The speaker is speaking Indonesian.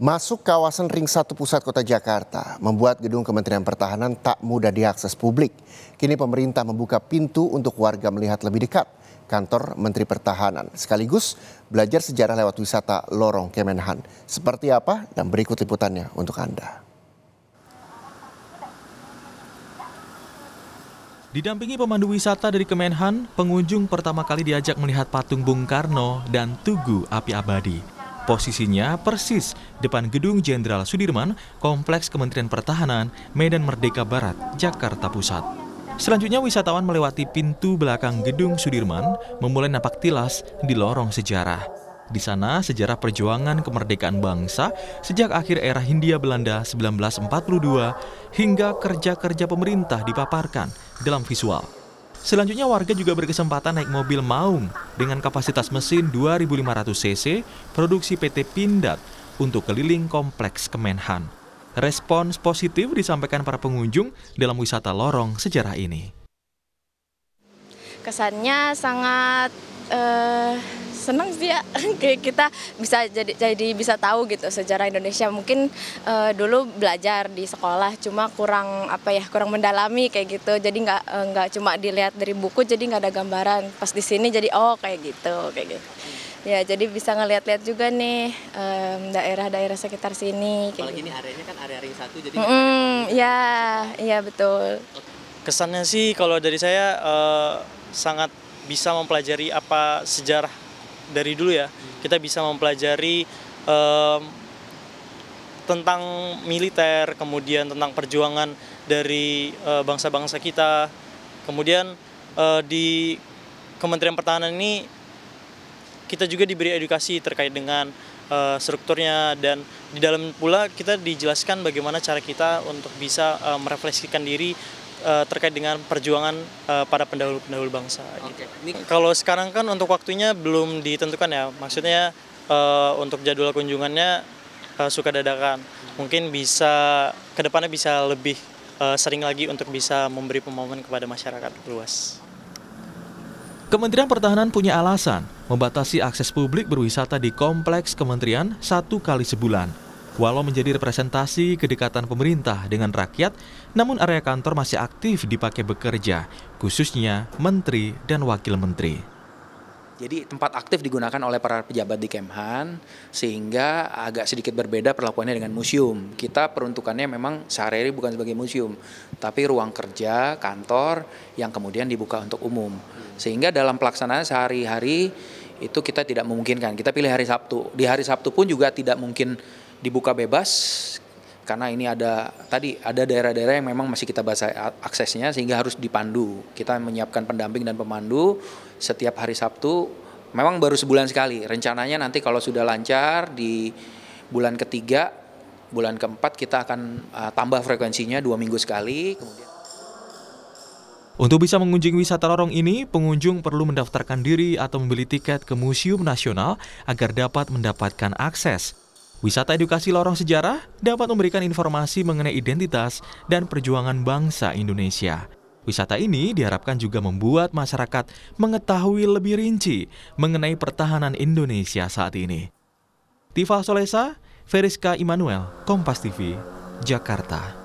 Masuk kawasan Ring 1 Pusat Kota Jakarta membuat gedung Kementerian Pertahanan tak mudah diakses publik. Kini pemerintah membuka pintu untuk warga melihat lebih dekat kantor Menteri Pertahanan, sekaligus belajar sejarah lewat wisata Lorong Kemenhan. Seperti apa? Dan berikut liputannya untuk Anda. Didampingi pemandu wisata dari Kemenhan, pengunjung pertama kali diajak melihat patung Bung Karno dan Tugu Api Abadi. Posisinya persis depan Gedung Jenderal Sudirman, Kompleks Kementerian Pertahanan, Medan Merdeka Barat, Jakarta Pusat. Selanjutnya wisatawan melewati pintu belakang Gedung Sudirman, memulai napak tilas di lorong sejarah. Di sana sejarah perjuangan kemerdekaan bangsa sejak akhir era Hindia Belanda 1942 hingga kerja-kerja pemerintah dipaparkan dalam visual. Selanjutnya warga juga berkesempatan naik mobil maung dengan kapasitas mesin 2.500 cc produksi PT Pindad untuk keliling kompleks Kemenhan. Respons positif disampaikan para pengunjung dalam wisata lorong sejarah ini. Kesannya sangat senang sih ya, kita bisa tahu gitu sejarah Indonesia. Mungkin dulu belajar di sekolah cuma kurang mendalami kayak gitu. Jadi nggak cuma dilihat dari buku, jadi nggak ada gambaran. Pas di sini jadi kayak gitu. Ya, jadi bisa ngeliat-lihat juga nih daerah-daerah sekitar sini. Apalagi ini areanya kan area Ring 1, jadi iya betul. Kesannya sih kalau dari saya sangat bisa mempelajari apa sejarah dari dulu ya. Kita bisa mempelajari tentang militer, kemudian tentang perjuangan dari bangsa-bangsa kita. Kemudian di Kementerian Pertahanan ini kita juga diberi edukasi terkait dengan strukturnya, dan di dalam pula kita dijelaskan bagaimana cara kita untuk bisa merefleksikan diri terkait dengan perjuangan para pendahulu bangsa. Oke. Gitu. Kalau sekarang kan untuk waktunya belum ditentukan ya, maksudnya untuk jadwal kunjungannya suka dadakan. Mungkin bisa kedepannya bisa lebih sering lagi untuk bisa memberi pemahaman kepada masyarakat luas. Kementerian Pertahanan punya alasan membatasi akses publik berwisata di kompleks kementerian 1 kali sebulan. Walau menjadi representasi kedekatan pemerintah dengan rakyat, namun area kantor masih aktif dipakai bekerja, khususnya menteri dan wakil menteri. Jadi tempat aktif digunakan oleh para pejabat di Kemhan, sehingga agak sedikit berbeda perlakuannya dengan museum. Kita peruntukannya memang sehari-hari bukan sebagai museum, tapi ruang kerja, kantor yang kemudian dibuka untuk umum. Sehingga dalam pelaksanaan sehari-hari itu kita tidak memungkinkan. Kita pilih hari Sabtu. Di hari Sabtu pun juga tidak mungkin dibuka bebas, karena ini ada daerah-daerah yang memang masih kita batasi aksesnya, sehingga harus dipandu. Kita menyiapkan pendamping dan pemandu setiap hari Sabtu. Memang baru sebulan sekali. Rencananya nanti kalau sudah lancar di bulan ketiga, bulan keempat kita akan tambah frekuensinya 2 minggu sekali. Untuk bisa mengunjungi wisata lorong ini, pengunjung perlu mendaftarkan diri atau membeli tiket ke Museum Nasional agar dapat mendapatkan akses. Wisata edukasi lorong sejarah dapat memberikan informasi mengenai identitas dan perjuangan bangsa Indonesia. Wisata ini diharapkan juga membuat masyarakat mengetahui lebih rinci mengenai pertahanan Indonesia saat ini. Tifa Solesa, Feriska Immanuel, Kompas TV, Jakarta.